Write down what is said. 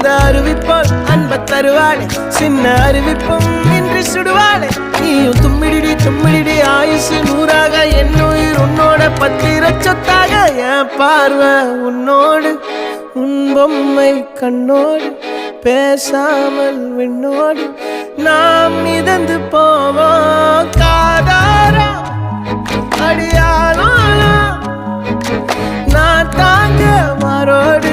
அந்த அறிவிப்போல் அன்ப தருவாளே சின்ன அறிவிப்பும் இன்று சுடுவாளே நீயும் தும்மிடி ஆயுசு 100ஆக என் உயிர் உன்னோட பத்திர சொத்தாக என் பார்வை உன்னோடு உன் பொம்மை கண்ணோடு பேசாமல் விண்ணோடு நாம் மிதந்து போவோம் காதாரா அடியானோ நான் தாங்க மாறோடு